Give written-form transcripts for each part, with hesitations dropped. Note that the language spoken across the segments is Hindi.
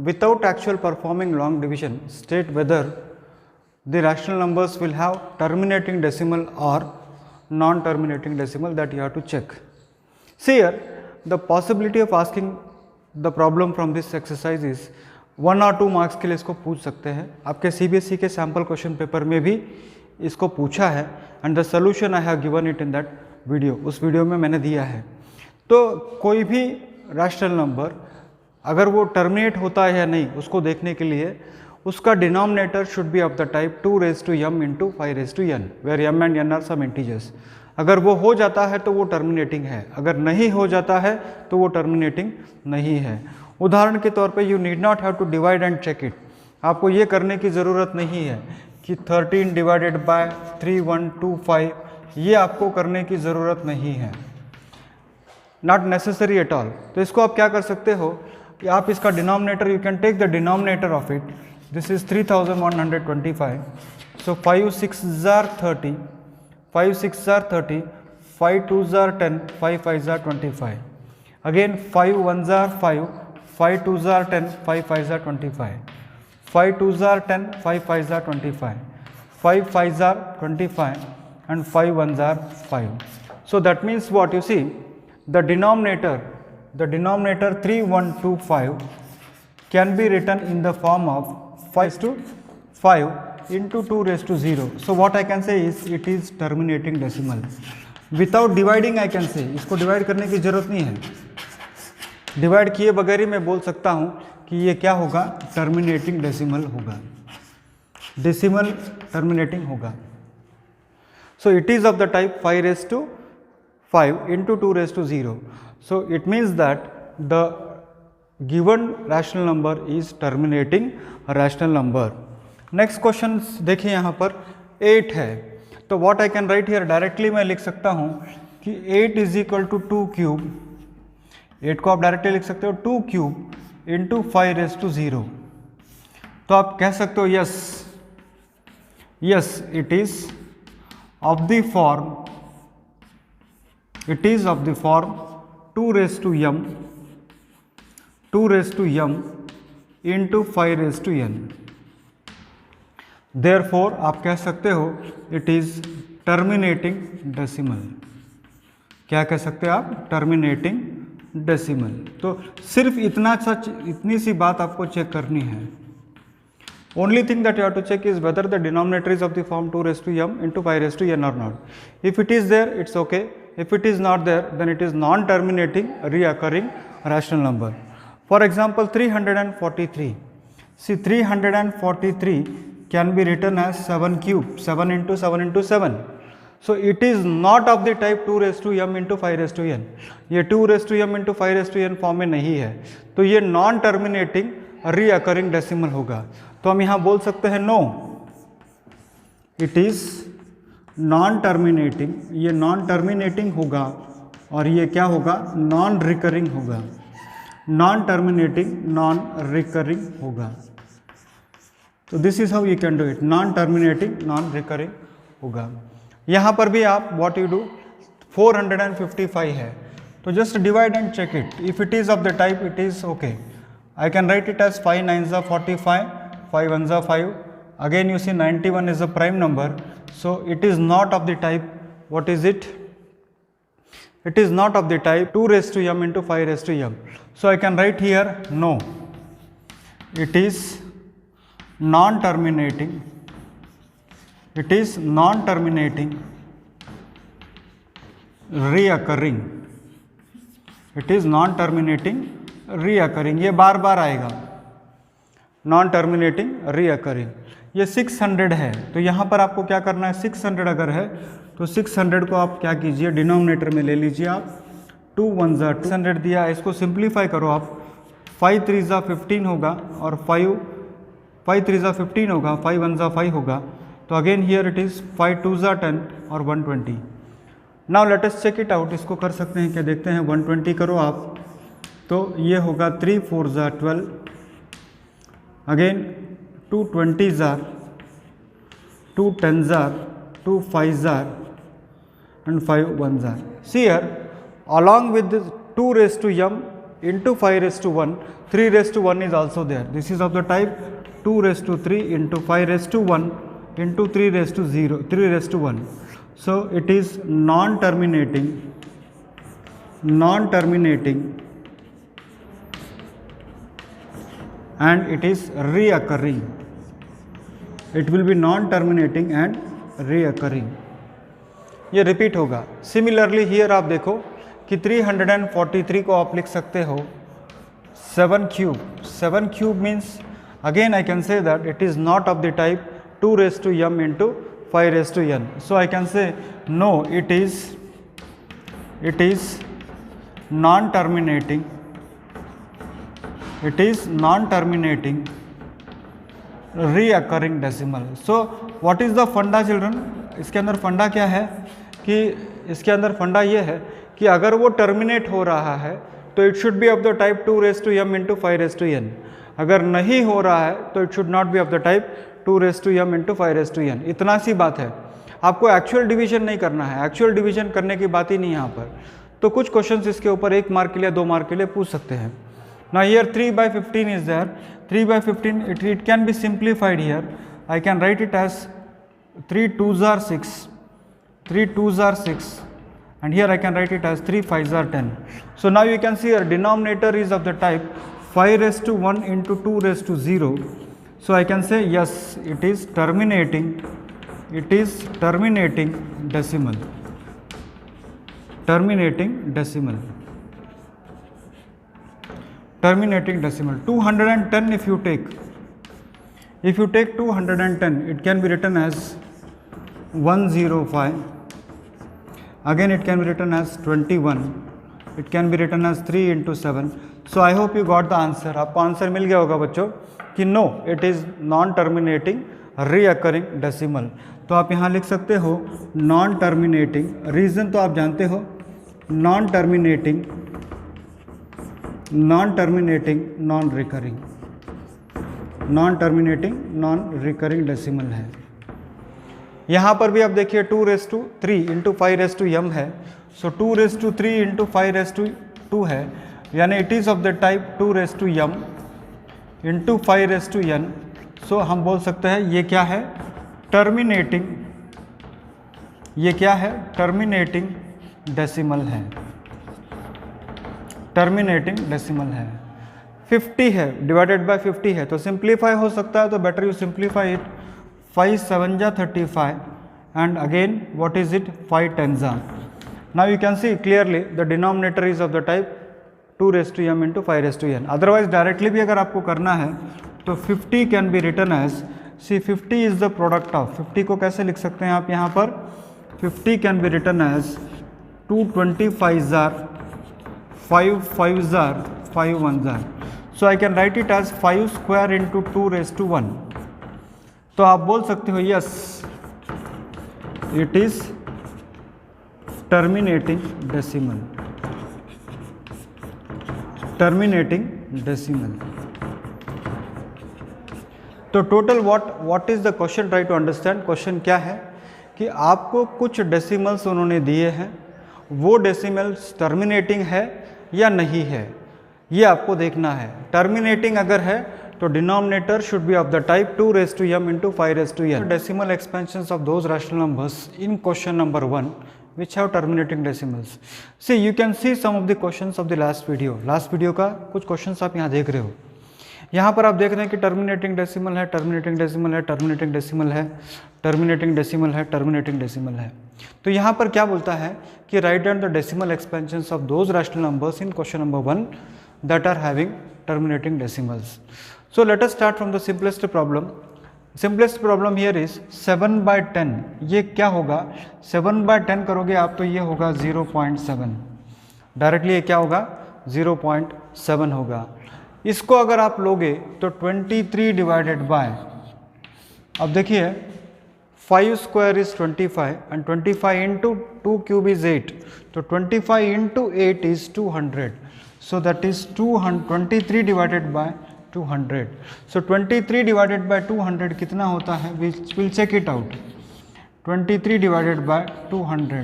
without actual performing long division, state whether the rational numbers will have terminating decimal or non-terminating decimal, that you have to check. See here, the possibility of asking the problem from this exercise is 1 or 2 marks के लिए इसको पूछ सकते हैं. आपके CBSE के सैम्पल क्वेश्चन पेपर में भी इसको पूछा है and the solution I have given it in that video. उस वीडियो में मैंने दिया है. तो कोई भी रैशनल नंबर अगर वो टर्मिनेट होता है या नहीं, उसको देखने के लिए उसका denominator should be of the type 2 raised to m into 5 raised to n, where m and n are some integers. अगर वो हो जाता है तो वो टर्मिनेटिंग है, अगर नहीं हो जाता है तो वो टर्मिनेटिंग नहीं है. उदाहरण के तौर पे you need not have to divide and check it. आपको ये करने की ज़रूरत नहीं है कि 13 डिवाइडेड बाय 3125, ये आपको करने की ज़रूरत नहीं है, नॉट नेसेसरी एट ऑल. तो इसको आप क्या कर सकते हो कि आप इसका denominator, you can take the denominator of it. This is 3125. So 5 6s are 30, 5 6s are 30, 5 2s are 10, 5 5s are 25. Again 5 1s are 5, 5 2s are 10, 5 5s are 25. 5 2s are 10, 5 5s are 25. 5 5s are 25 and 5 1s are 5. So that means what you see, the denominator 3125 can be written in the form of 5 raised to 5 into 2 raised to 0. So what I can say is it is terminating decimal. Without dividing I can say, इसको डिवाइड करने की जरूरत नहीं है. डिवाइड किए बगैर ही मैं बोल सकता हूँ कि ये क्या होगा, टर्मिनेटिंग डेसिमल होगा, डेसिमल टर्मिनेटिंग होगा. So it is of the type 5 raised to 5 into 2 raised to 0. So it means that the given rational number is terminating rational number. Next question देखिए, यहाँ पर 8 है. तो what I can write here, directly मैं लिख सकता हूँ कि 8 is equal to 2 cube. 8 को आप डायरेक्टली लिख सकते हो 2 cube into 5 raised to 0. तो आप कह सकते हो yes it is of the form 2 raised to m into 5 raised to n. Therefore आप कह सकते हो it is terminating decimal. क्या कह सकते हो आप, terminating decimal. तो सिर्फ इतनी सी बात आपको चेक करनी है. Only thing that you have to check is whether the denominator is of the form 2 raised to m into 5 raised to n or not. If it is there, it's okay. If it is not there, then it is non-terminating reoccurring rational number. For example, 343. See, 343 can be written as 7 cube, 7 into 7 into 7. So it is not of the type 2 raised to m into 5 raised to n. ये 2 raised to m into 5 raised to n form में नहीं है, तो ये नॉन टर्मिनेटिंग रीअकरिंग डेसिमल होगा. तो हम यहाँ बोल सकते हैं no, it is non terminating. ये नॉन टर्मिनेटिंग होगा और ये क्या होगा, नॉन रिकरिंग होगा. नॉन टर्मिनेटिंग नॉन रिकरिंग होगा. तो this is how you can do it, non terminating non recurring होगा. यहाँ पर भी आप व्हाट यू डू, 455 है तो just divide and check it. If it is of the type it is okay, I can write it as 5 9s are 45, 5 1s are 5. Again you see 91 is a prime number, so it is not of the type, what is it? It is not of the type 2 raised to m into 5 raised to m. So I can write here no, it is non-terminating, it is non-terminating reoccurring, it is non-terminating reoccurring. ये बार बार आएगा, नॉन टर्मिनेटिंग रीअकरिंग. ये 600 है तो यहाँ पर आपको क्या करना है, 600 अगर है तो 600 को आप क्या कीजिए, डिनोमिनेटर में ले लीजिए आप 2 1s are 600 दिया है, इसको सिंप्लीफाई करो आप. 5 3s are 15 होगा और 5 3s are 15 होगा, 5 1s are 5 होगा. तो again here it is 5 2s are 10 और 120. Now let us check it out. इसको कर सकते हैं क्या, देखते हैं. 120 करो आप तो ये होगा 3 4s are 12. Again 2 20s are, 2 10s are, 2 5s are and 5 1s are. See here, along with this 2 raised to m into 5 raised to 1, 3 raised to 1 is also there. This is of the type 2 raised to 3 into 5 raised to 1 into 3 raised to 0, 3 raised to 1. So it is non-terminating, and it is reoccurring. It will be non-terminating and reoccurring. ये रिपीट होगा. सिमिलरली हियर आप देखो कि 343 को आप लिख सकते हो 7 cube. 7 cube means again I can say that it is not of the type 2 raised to m into 5 raised to n. So I can say no, it is non-terminating. It is non-terminating reoccurring decimal. So what is the funda children? इसके अंदर फंडा क्या है कि इसके अंदर फंडा ये है कि अगर वो टर्मिनेट हो रहा है तो it should be of the type 2 raised to m into 5 raised to n. अगर नहीं हो रहा है तो it should not be of the type 2 raised to m into 5 raised to n. इतना सी बात है. आपको एक्चुअल डिवीजन नहीं करना है. एक्चुअल डिवीजन करने की बात ही नहीं यहाँ पर. तो कुछ क्वेश्चंस इसके ऊपर 1 मार्क के लिए 2 मार्क के लिए पूछ सकते हैं. Now here 3/15 is there. 3/15 it can be simplified here. I can write it as 3 2s are 6, 3 2s are 6, and here I can write it as 3 5s are 10. So now you can see our denominator is of the type 5 raised to 1 into 2 raised to 0. So I can say yes, it is terminating decimal. Terminating decimal. 210 if you take 210, it can be written as 105. Again it can be written as 21. It can be written as 3 into 7. So I hope you got the answer. आपको आंसर मिल गया होगा बच्चों कि no, it is non-terminating reoccurring decimal. तो आप यहाँ लिख सकते हो non-terminating. रीज़न तो आप जानते हो, non-terminating non-recurring decimal है. यहाँ पर भी आप देखिए 2 raised to 3 into 5 raised to m है. So 2 raised to 3 into 5 raised to 2 है, यानी it is of the type 2 raised to m into 5 raised to n. So हम बोल सकते हैं ये क्या है? टर्मिनेटिंग. ये क्या है? टर्मिनेटिंग डेसिमल है. टर्मिनेटिंग डेसिमल है. 50 है, डिवाइडेड बाय 50 है, तो सिंप्लीफाई हो सकता है, तो बेटर यू सिंप्लीफाई इट. 5 7 जा 35 and again what is it? 5 10 जा. Now you can see clearly the denominator is of the type 2 raised to m into 5 raised to n. Otherwise directly भी अगर आपको करना है तो 50 can be written as, see 50 is the product of, 50 को कैसे लिख सकते हैं आप यहाँ पर? 50 कैन बी रिटन एज 2 25 जार 5 5 जार 5 1 जार. So I can write it as 5 square into 2 raised to 1. तो आप बोल सकते हो yes, it is terminating decimal. Terminating decimal. तो total what is the question? Try to understand. Question क्या है कि आपको कुछ डेसिमल्स उन्होंने दिए हैं, वो डेसिमल्स टर्मिनेटिंग है या नहीं है, ये आपको देखना है. टर्मिनेटिंग अगर है तो denominator should be of the type 2 raised to m into 5 raised to n. Decimal expansions of those rational numbers in question number 1 which have terminating decimals. See, you can see some of the questions of the last video. Last video का कुछ questions आप यहाँ देख रहे हो. यहाँ पर आप देख रहे हैं कि टर्मिनेटिंग डेसिमल है, टर्मिनेटिंग डेसिमल है, टर्मिनेटिंग डेसिमल है, टर्मिनेटिंग डेसिमल है, टर्मिनेटिंग डेसिमल है. तो यहाँ पर क्या बोलता है कि write down the decimal expansions of those rational numbers in question number 1 that are having terminating decimals. So let us start from the simplest problem. Simplest problem here is 7/10. ये क्या होगा? 7/10 करोगे आप तो ये होगा 0.7. डायरेक्टली ये क्या होगा? 0.7 होगा. इसको अगर आप लोगे तो 23 डिवाइडेड बाय, अब देखिए 5 square is 25 and 25 into 2 cube is 8. तो 25 into 8 is 200. So that is 23 divided by 200. So 23 divided by 200 कितना होता है? We'll check it out. 23 divided by 200.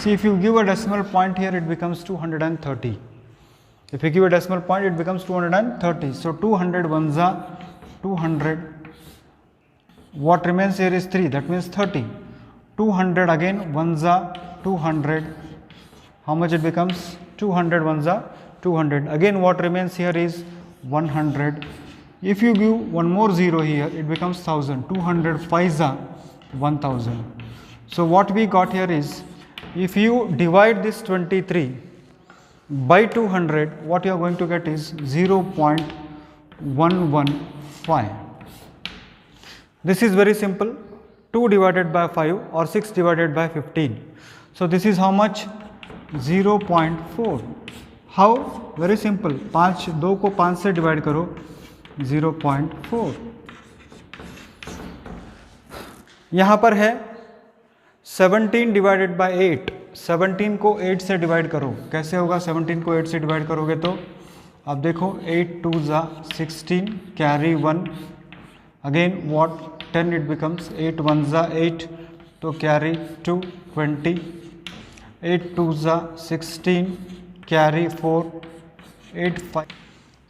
See, if you give a decimal point here, it becomes 230. If you give a decimal point, it becomes 230. So 200 ones are 200. What remains here is 3, that means 30. 200 again ones are 200. How much it becomes? 200 ones are 200. Again what remains here is 100. If you give one more 0 here, it becomes 1000. 200 5s are 1000. So what we got here is, if you divide this 23 by 200, what you are going to get is 0.115. This is very simple. 2 divided by 5 or 6 divided by 15. So this is how much? 0.4. How? Very simple. 2 को 5 से डिवाइड करो, 0.4. यहाँ पर है 17 डिवाइडेड बाय 8. 17 को 8 से डिवाइड करो. कैसे होगा? 17 को 8 से डिवाइड करोगे तो अब देखो 8 2 जा 16, carry 1. Again what? 10 it becomes. 8 1 जा 8, तो कैरी 2 20. 8 2 जा 16, कैरी 4 8 5.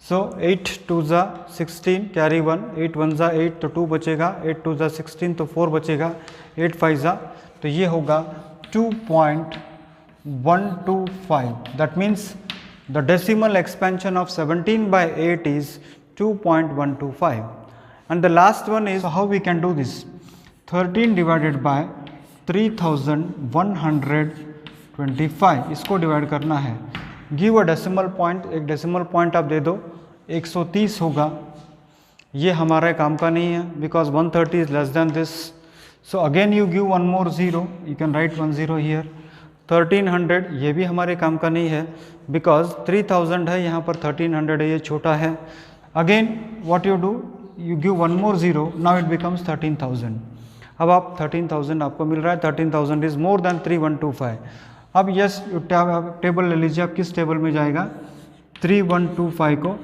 सो 8 2 जा 16, कैरी 1. 8 1 जा 8, तो 2 बचेगा. 8 2 जा 16, तो 4 बचेगा. 8 5 जा, तो ये होगा 2.125. That means the decimal expansion of 17 by 8 is 2.125. And the last one is, how we can do this? 13 divided by 3125. इसको डिवाइड करना है. Give a decimal point. एक डेसिमल पॉइंट आप दे दो. 130 होगा. ये हमारे काम का नहीं है, because 130 is less than this. So again you give one more 0. You can write 1 0 here. 1300, ये भी हमारे काम का नहीं है, बिकॉज 3000 है, यहाँ पर 1300 है, ये छोटा है. Again what you do? You give one more 0, now it becomes 13,000. अब आप 13,000 आपको मिल रहा है. 13,000 is more than 3125. अब यस, टेबल ले लीजिए. आप किस टेबल में जाएगा? 3125 को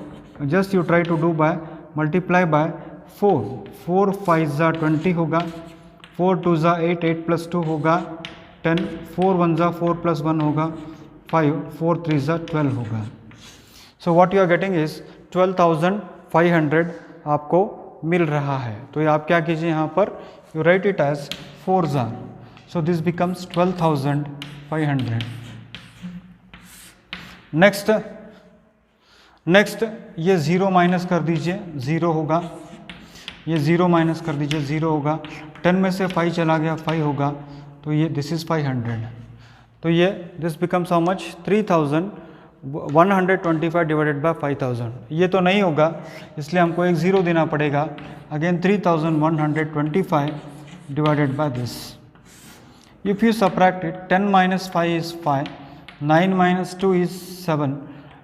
just you try to do by multiply by 4. 4 5 जा 20 होगा. 4 2 जा 8, 8 प्लस 2 होगा 10. 4 1 जा 4 प्लस 1 होगा 5. 4 3 जा 12 होगा. So what you are getting is 12,500 आपको मिल रहा है. तो ये आप क्या कीजिए, यहाँ पर यू राइट इट एज 4 जा. So this becomes 12,500. नेक्स्ट ये 0 माइनस कर दीजिए, 0 होगा. ये 0 माइनस कर दीजिए, 0 होगा. 10 में से 5 चला गया, 5 होगा. तो ये दिस इज़ 500. तो ये this becomes how much? 3125 divided by 5000. ये तो नहीं होगा, इसलिए हमको एक 0 देना पड़ेगा. Again 3125 divided by this. If you subtract it, 10 minus 5 is 5, 9 minus 2 is 7,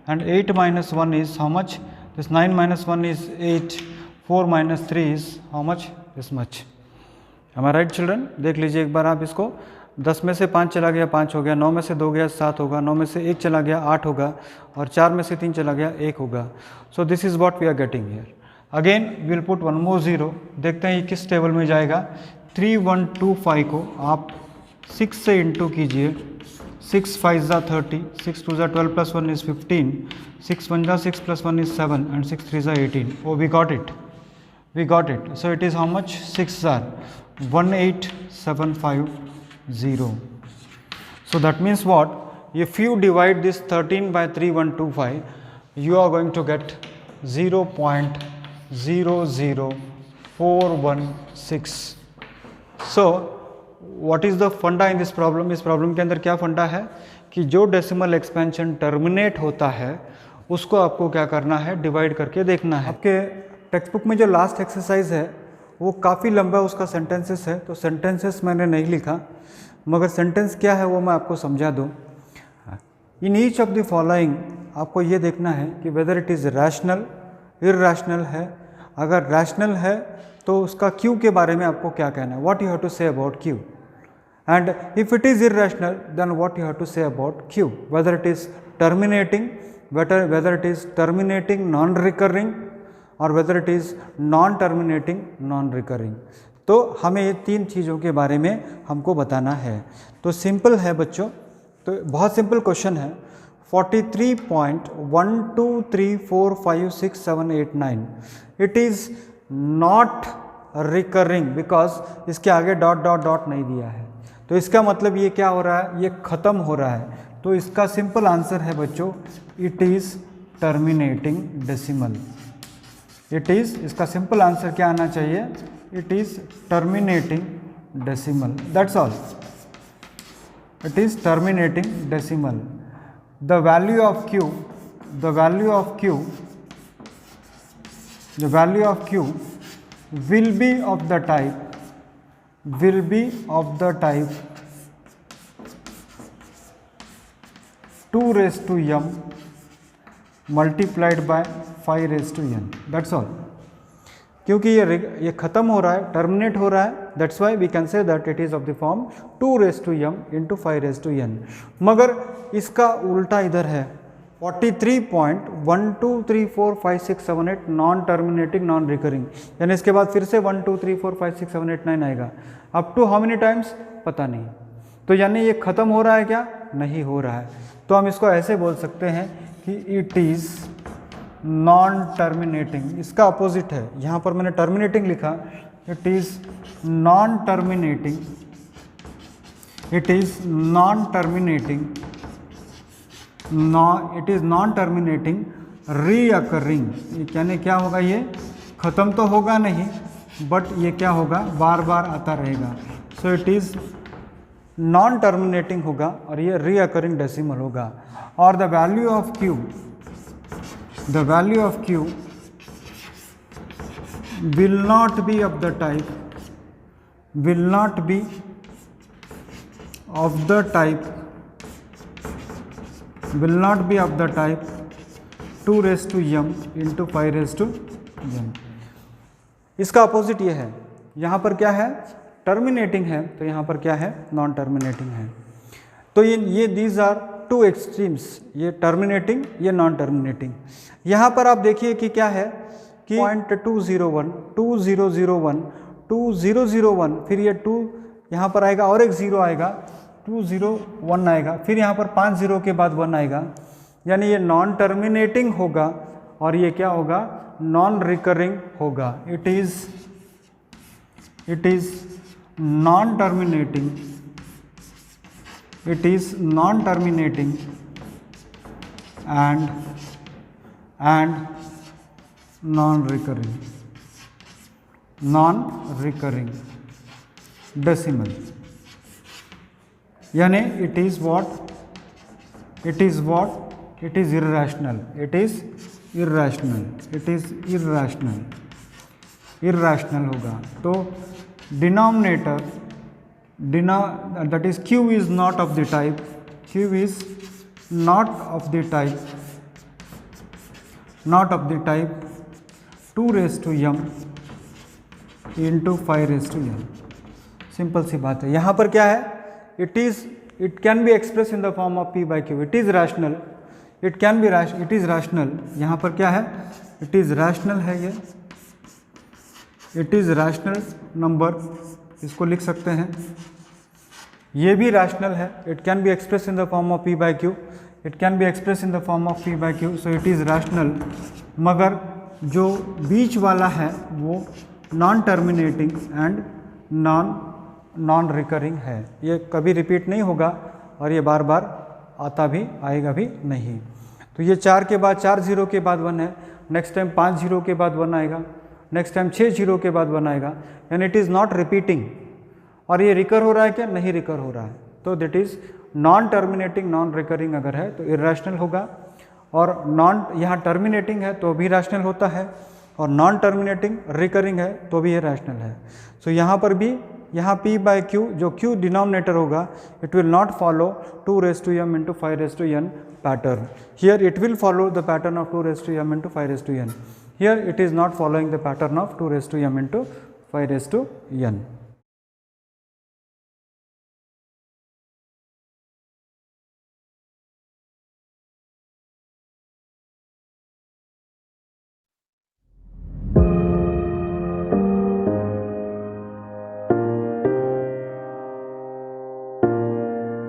and 8 minus 1 is how much? This 9 minus 1 is 8, 4 minus 3 is how much? This much. Am I right children? देख लीजिए एक बार आप इसको. 10 में से 5 चला गया, 5 हो गया. 9 में से 2 गया, 7 होगा. 9 में से 1 चला गया, 8 होगा. और 4 में से 3 चला गया, 1 होगा. So this is what we are getting here. Again we will put one more 0. देखते हैं ये किस टेबल में जाएगा. 3125 को आप 6 से इंटू कीजिए. 6 5 जा 30, 6 2 जा 12 प्लस 1 इज 15, 6 1 जा 6 प्लस 1 इज 7, एंड 6 3 जा 18. Oh, we got it. So it is how much? 6 are 18750. So that means what? If you divide this 13 by 3125, you are going to get 0.00416. So what is the फंडा इन दिस प्रॉब्लम? इस प्रॉब्लम के अंदर क्या फंडा है कि जो डेसिमल एक्सपेंशन टर्मिनेट होता है उसको आपको क्या करना है? डिवाइड करके देखना है. आपके टेक्स्ट बुक में जो लास्ट एक्सरसाइज है वो काफ़ी लंबा उसका सेंटेंसेस है, तो सेंटेंसेस मैंने नहीं लिखा, मगर सेंटेंस क्या है वो मैं आपको समझा दूँ. In each of the following आपको ये देखना है कि whether it is rational, irrational है. अगर रैशनल है तो उसका क्यू के बारे में आपको क्या कहना है? What you have to say about q. And if it is irrational, then what you have to say about Q, whether it is terminating, whether it is terminating non-recurring, और whether it is non-terminating non-recurring. तो हमें ये 3 चीज़ों के बारे में हमको बताना है. तो सिंपल है बच्चों, तो बहुत सिंपल क्वेश्चन है. 43.12345678 it is not recurring because इसके आगे डॉट डॉट डॉट नहीं दिया है। तो इसका मतलब ये क्या हो रहा है, ये ख़त्म हो रहा है। तो इसका सिंपल आंसर है बच्चों, it is terminating decimal. It is, इसका सिंपल आंसर क्या आना चाहिए, it is terminating decimal, that's all. It is terminating decimal. The value of q, the value of q, the value of q will be of the type, will be of the type 2 raised to m multiplied by 5 raised to n, that's all। क्योंकि ये ख़त्म हो रहा है, टर्मिनेट हो रहा है, that's why we can say that it is of the form 2 raised to m into 5 raised to n। मगर इसका उल्टा इधर है, 43.12345678 नॉन टर्मिनेटिंग नॉन रिकरिंग, यानी इसके बाद फिर से 1 2 3 4 5 6 7 8 9 आएगा। Up to how many times पता नहीं। तो यानी ये ख़त्म हो रहा है क्या, नहीं हो रहा है। तो हम इसको ऐसे बोल सकते हैं कि इट इज़ नॉन टर्मिनेटिंग। इसका अपोजिट है, यहाँ पर मैंने टर्मिनेटिंग लिखा, it is non terminating, it is non terminating, it is non terminating recurring. यानी क्या होगा, ये ख़त्म तो होगा नहीं बट ये क्या होगा, बार बार आता रहेगा। So it is non terminating होगा और ये रीअकरिंग डेसिमल होगा। और the value of q, the value of q will not be of the type, will not be of the type, will not be of the type 2 raised to m into 5 raised to m। इसका अपोजिट ये है, यहाँ पर क्या है, टर्मिनेटिंग है, तो यहाँ पर क्या है, नॉन टर्मिनेटिंग है। तो ये दीज आर टू एक्सट्रीम्स, ये टर्मिनेटिंग, ये नॉन टर्मिनेटिंग। यहाँ पर आप देखिए कि क्या है कि 0.201 2001 2001, फिर ये 2 यहाँ पर आएगा और एक 0 आएगा, 201 आएगा, फिर यहाँ पर 5 0 के बाद 1 आएगा। यानी ये नॉन टर्मिनेटिंग होगा और ये क्या होगा, नॉन रिकरिंग होगा। It is non terminating, it is non terminating and non recurring decimal. यानी it is what, it is what, it is irrational, it is irrational, it is irrational, irrational होगा। तो denominator that is q is not of the type, q is not of the type, not of the type 2 raised to m into 5 raised to n। Simple सी बात है। यहाँ पर क्या है, it can be expressed in the form of p by q, it is rational, it can be rational, it is rational। यहाँ पर क्या है, it is rational है, ये it is rational number, इसको लिख सकते हैं। ये भी rational है, it can be expressed in the form of p by q, it can be expressed in the form of p by q, so it is rational। मगर जो बीच वाला है वो non terminating and non recurring है, ये कभी रिपीट नहीं होगा और ये बार बार आता भी आएगा भी नहीं। तो ये 4 के बाद 4 0 के बाद 1 है, नेक्स्ट टाइम 5 0 के बाद 1 आएगा, नेक्स्ट टाइम 6 0 के बाद 1 आएगा, and it is not repeating. और ये रिकर हो रहा है क्या, नहीं रिकर हो रहा है। तो that is non terminating non recurring अगर है तो इर्रेशनल होगा, और नॉन यहाँ टर्मिनेटिंग है तो भी रैशनल होता है, और नॉन टर्मिनेटिंग रिकरिंग है तो भी ये रैशनल है। सो यहाँ पर भी यहाँ p बाई q, जो q डिनोमिनेटर होगा, it will not follow 2 raised to m into 5 raised to n pattern. Here it will follow the pattern of 2 raised to m into 5 raised to n। Here it is not following the pattern of 2 raised to m into 5 raised to n।